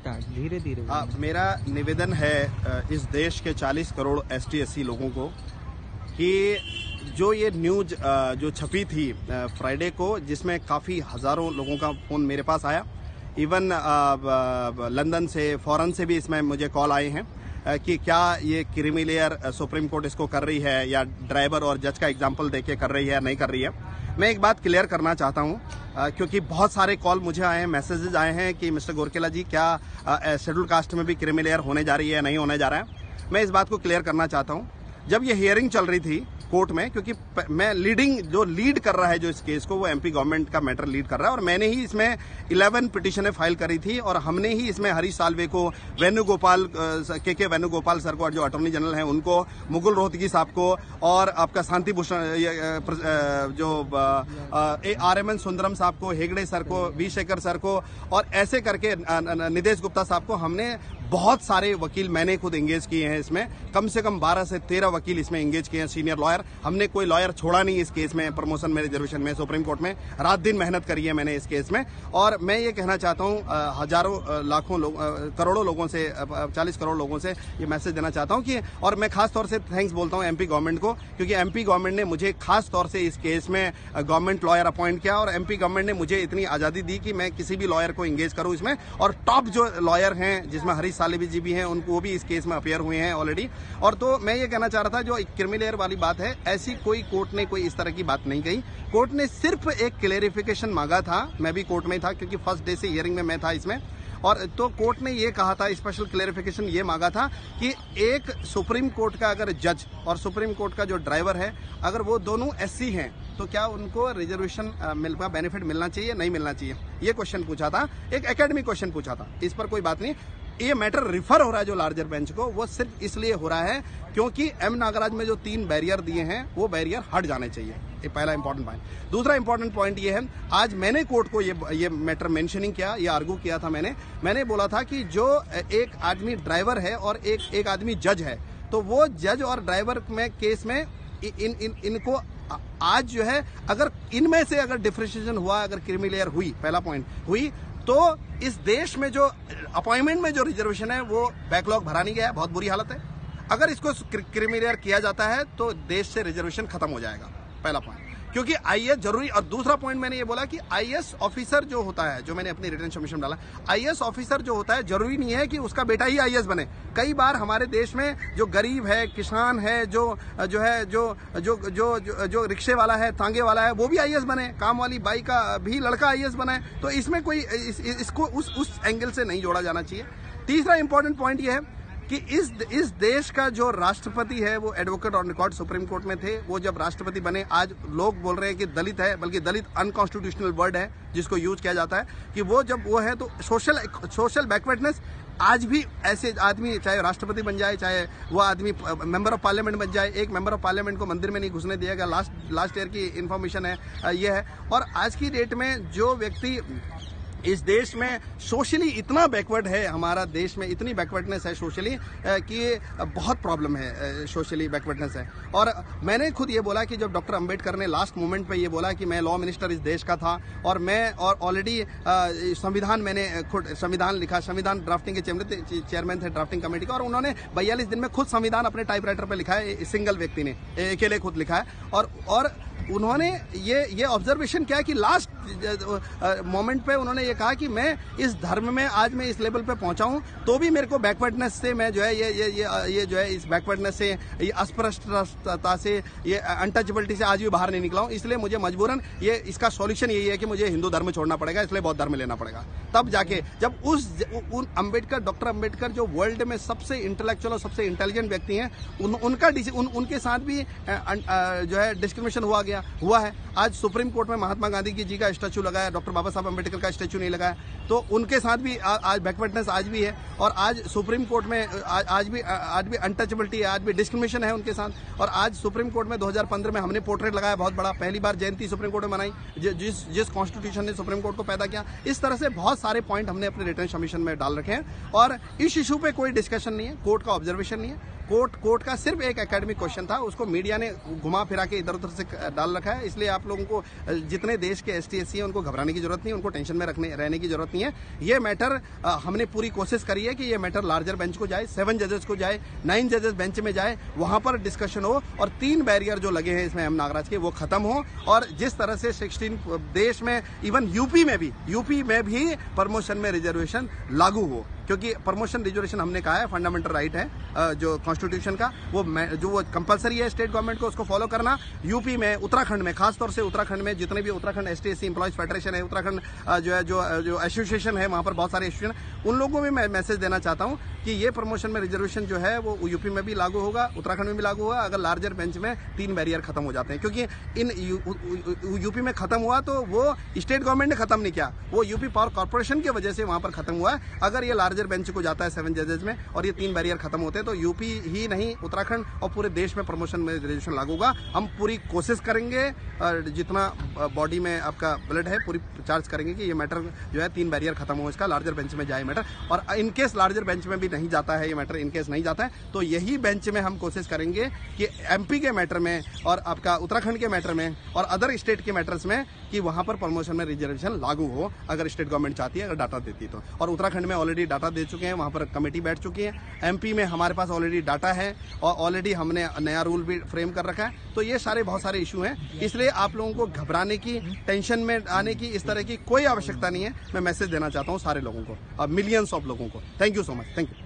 Start धीरे धीरे। मेरा निवेदन है इस देश के 40 करोड़ ST/SC लोगों को कि जो ये न्यूज जो छपी थी फ्राइडे को, जिसमें काफ़ी हज़ारों लोगों का फ़ोन मेरे पास आया, इवन लंदन से, फॉरेन से भी इसमें मुझे कॉल आए हैं कि क्या ये क्रीमी लेयर सुप्रीम कोर्ट इसको कर रही है या ड्राइवर और जज का एग्जाम्पल देके कर रही है या नहीं कर रही है। मैं एक बात क्लियर करना चाहता हूं क्योंकि बहुत सारे कॉल मुझे आए हैं, मैसेजेस आए हैं कि मिस्टर गोरकेला जी क्या शेड्यूल कास्ट में भी क्रीमी लेयर होने जा रही है, नहीं होने जा रहा है। मैं इस बात को क्लियर करना चाहता हूं। जब ये हियरिंग चल रही थी कोर्ट में, क्योंकि मैं लीड कर रहा है जो इस केस को, वो MP गवर्नमेंट का मैटर लीड कर रहा है और मैंने ही इसमें 11 पिटिशनें फाइल करी थी और हमने ही इसमें हरीश साल्वे को, वेणुगोपाल के वेणुगोपाल सर को जो अटॉर्नी जनरल हैं उनको, मुकुल रोहतगी साहब को और आपका शांति भूषण जो RMN सुंदरम साहब को, हेगड़े सर को, V शेखर सर को और ऐसे करके निदेश गुप्ता साहब को, हमने बहुत सारे वकील मैंने खुद एंगेज किए हैं इसमें। कम से कम 12 से 13 वकील इसमें एंगेज किए हैं, सीनियर लॉयर। हमने कोई लॉयर छोड़ा नहीं इस केस में, प्रमोशन में, रिजर्वेशन में, सुप्रीम कोर्ट में रात दिन मेहनत करी है मैंने इस केस में। और मैं ये कहना चाहता हूँ हजारों लाखों लोग, करोड़ों लोगों से, 40 करोड़ लोगों से ये मैसेज देना चाहता हूँ कि, और मैं खास तौर से थैंक्स बोलता हूँ MP गवर्नमेंट को, क्योंकि MP गवर्नमेंट ने मुझे खास तौर से इस केस में गवर्नमेंट लॉयर अपॉइंट किया और MP गवर्नमेंट ने मुझे इतनी आजादी दी कि मैं किसी भी लॉयर को एंगेज करूँ इसमें। और टॉप जो लॉयर हैं, जिसमें हरीश साल्वे जी भी हैं, वो भी इस केस में अपियर हुए हैं ऑलरेडी। और तो मैं ये कहना चाह रहा था, जो क्रीमी लेयर वाली बात है, ऐसी कोई कोर्ट ने कोई इस तरह की बात नहीं कही। कोर्ट ने सिर्फ एक क्लेरिफिकेशन मांगा था। मैं भी कोर्ट में था क्योंकि फर्स्ट डे से हियरिंग में मैं था इसमें। और तो कोर्ट ने ये कहा था, स्पेशल क्लेरिफिकेशन ये मांगा था कि एक सुप्रीम कोर्ट का अगर जज और सुप्रीम कोर्ट का जो ड्राइवर है, अगर वो दोनों SC हैं तो क्या उनको रिजर्वेशन का बेनिफिट मिलना चाहिए, नहीं मिलना चाहिए, ये क्वेश्चन पूछा था। एक एकेडमिक क्वेश्चन पूछा था, इस पर कोई बात नहीं। ये मैटर रिफर हो रहा है जो लार्जर बेंच को, वो सिर्फ इसलिए हो रहा है क्योंकि M नागराज में जो 3 बैरियर दिए हैं वो बैरियर हट जाने चाहिए। ये पहला इंपॉर्टेंट पॉइंट। दूसरा इंपॉर्टेंट पॉइंट ये है, आज मैंने कोर्ट को ये मैटर मेंशनिंग किया, ये आर्गू किया था मैंने बोला था कि जो एक आदमी ड्राइवर है और एक आदमी जज है, तो वो जज और ड्राइवर में केस में इनको आज जो है, अगर इनमें से अगर डिफरेंशिएशन हुआ, अगर क्रीमी लेयर हुई, पहला पॉइंट हुई, तो इस देश में जो अपॉइंटमेंट में जो रिजर्वेशन है वो बैकलॉग भरा नहीं गया है, बहुत बुरी हालत है। अगर इसको क्रीमी लेयर किया जाता है तो देश से रिजर्वेशन खत्म हो जाएगा, पहला पॉइंट। क्योंकि IAS जरूरी। और दूसरा पॉइंट मैंने ये बोला कि IAS ऑफिसर जो होता है, जो मैंने अपनी रिटर्न सबमिशन डाला, IAS ऑफिसर जो होता है जरूरी नहीं है कि उसका बेटा ही IAS बने। कई बार हमारे देश में जो गरीब है, किसान है, जो रिक्शे वाला है, तांगे वाला है, वो भी IAS बने, काम वाली बाई का भी लड़का IAS बने। तो इसमें कोई इसको उस एंगल से नहीं जोड़ा जाना चाहिए। तीसरा इंपॉर्टेंट पॉइंट ये है कि इस देश का जो राष्ट्रपति है वो advocate on record supreme court में थे। वो जब राष्ट्रपति बने, आज लोग बोल रहे हैं कि दलित है, बल्कि दलित अनकॉन्स्टिट्यूशनल वर्ड है जिसको यूज किया जाता है, कि वो जब वो है तो सोशल बैकवर्डनेस आज भी ऐसे आदमी, चाहे राष्ट्रपति बन जाए, चाहे वो आदमी मेंबर ऑफ पार्लियामेंट बन जाए, एक मेंबर ऑफ पार्लियामेंट को मंदिर में नहीं घुसने दिया गया, लास्ट ईयर की इंफॉर्मेशन है ये है। और आज की डेट में जो व्यक्ति इस देश में सोशली इतना बैकवर्ड है, हमारा देश में इतनी बैकवर्डनेस है सोशली कि बहुत प्रॉब्लम है, सोशली बैकवर्डनेस है। और मैंने खुद ये बोला कि जब डॉक्टर अंबेडकर ने लास्ट मोमेंट पे ये बोला कि मैं लॉ मिनिस्टर इस देश का था और मैं और ऑलरेडी संविधान, मैंने खुद संविधान लिखा, संविधान ड्राफ्टिंग के चेयरमैन थे ड्राफ्टिंग कमेटी का, और उन्होंने 42 दिन में खुद संविधान अपने टाइपराइटर पर लिखा है, सिंगल व्यक्ति ने अकेले खुद लिखा है। और उन्होंने ये ऑब्जर्वेशन किया कि लास्ट मोमेंट पे उन्होंने ये कहा कि मैं इस धर्म में आज मैं इस लेवल पे पहुंचा हूं, तो भी मेरे को बैकवर्डनेस से मैं जो है ये जो है इस बैकवर्डनेस से, ये अस्पृश्यता से, ये अनटचेबिलिटी से आज भी बाहर नहीं निकला हूं। इसलिए मुझे मजबूरन ये इसका सॉल्यूशन यही है कि मुझे हिंदू धर्म छोड़ना पड़ेगा, इसलिए बौद्ध धर्म लेना पड़ेगा। तब जाके जब डॉक्टर अंबेडकर जो वर्ल्ड में सबसे इंटेलेक्चुअल और सबसे इंटेलिजेंट व्यक्ति हैं, उनके साथ भी जो है डिस्क्रिमिनेशन हुआ है। आज सुप्रीम कोर्ट में महात्मा गांधी जी का स्टैचू लगाया, डॉक्टर बाबा साहब अम्बेडकर का स्टैचू नहीं लगाया, तो उनके साथ भी आज बैकवर्डनेस आज भी है। और आज सुप्रीम कोर्ट में आज भी अनटचेबिलिटी है, आज भी डिस्क्रिमिनेशन है उनके साथ। और आज सुप्रीम कोर्ट में 2015 में हमने पोर्ट्रेट लगाया, बहुत बड़ा, पहली बार जयंती सुप्रीम कोर्ट में मनाई, जिस कॉन्स्टिट्यूशन ने सुप्रीम कोर्ट को पैदा किया। इस तरह से बहुत सारे पॉइंट हमने अपने रिटर्न सबमिशन में डाल रखे हैं और इस इशू पे कोई डिस्कशन नहीं है, कोर्ट का ऑब्जर्वेशन नहीं है। कोर्ट का सिर्फ एक एकेडमिक क्वेश्चन था, उसको मीडिया ने घुमा फिरा के इधर उधर से डाल रखा है। इसलिए आप लोगों को, जितने देश के ST/SC हैं, उनको घबराने की जरूरत नहीं है, उनको टेंशन में रहने की जरूरत नहीं है। ये मैटर हमने पूरी कोशिश करी है कि ये मैटर लार्जर बेंच को जाए, 7 जजेस को जाए, 9 जजेस बेंच में जाए, वहां पर डिस्कशन हो और 3 बैरियर जो लगे हैं इसमें नागराज के, वो खत्म हो। और जिस तरह से 16 देश में, इवन यूपी में भी प्रमोशन में रिजर्वेशन लागू हो, क्योंकि प्रमोशन रिजर्वेशन हमने कहा है फंडामेंटल राइट है जो कॉन्स्टिट्यूशन का, वो कंपलसरी है स्टेट गवर्नमेंट को उसको फॉलो करना। यूपी में, उत्तराखंड में, खासतौर से उत्तराखंड में, जितने भी उत्तराखंड ST/SC एम्प्लॉयज फेडरेशन है, उत्तराखंड जो एसोसिएशन है, वहां पर बहुत सारे एसोसिएशन, उन लोगों में मैं मैसेज देना चाहता हूं कि ये प्रमोशन में रिजर्वेशन जो है वो यूपी में भी लागू होगा, उत्तराखंड में भी लागू होगा, अगर लार्जर बेंच में 3 बैरियर खत्म हो जाते हैं। क्योंकि इन यूपी में खत्म हुआ तो वो स्टेट गवर्नमेंट ने खत्म नहीं किया, वो यूपी पावर कॉर्पोरेशन की वजह से वहां पर खत्म हुआ है। अगर ये लार्जर बेंच को जाता है 7 जजेस में और ये 3 बैरियर खत्म होते हैं तो यूपी ही नहीं, उत्तराखंड और पूरे देश में प्रमोशन में रिजर्वेशन लागू होगा। हम पूरी कोशिश करेंगे, जितना बॉडी में आपका ब्लड है पूरी चार्ज करेंगे कि ये मैटर जो है 3 बैरियर खत्म हो, इसका लार्जर बेंच में जाए मैटर। और इनकेस लार्जर बेंच में भी नहीं जाता है ये मैटर, इनकेस नहीं जाता है तो यही बेंच में हम कोशिश करेंगे कि MP के मैटर में और आपका उत्तराखंड के मैटर में और अदर स्टेट के मैटर्स में कि वहां पर प्रमोशन में रिजर्वेशन लागू हो, अगर स्टेट गवर्नमेंट चाहती है, अगर डाटा देती है तो। और उत्तराखंड में ऑलरेडी डाटा दे चुके हैं, वहां पर कमेटी बैठ चुकी है। MP में हमारे पास ऑलरेडी डाटा है और ऑलरेडी हमने नया रूल भी फ्रेम कर रखा है। तो ये सारे बहुत सारे इशू हैं, इसलिए आप लोगों को घबराने की, टेंशन में आने की, इस तरह की कोई आवश्यकता नहीं है। मैं मैसेज देना चाहता हूँ सारे लोगों को, मिलियंस ऑफ लोगों को। Thank you so much. Thank you.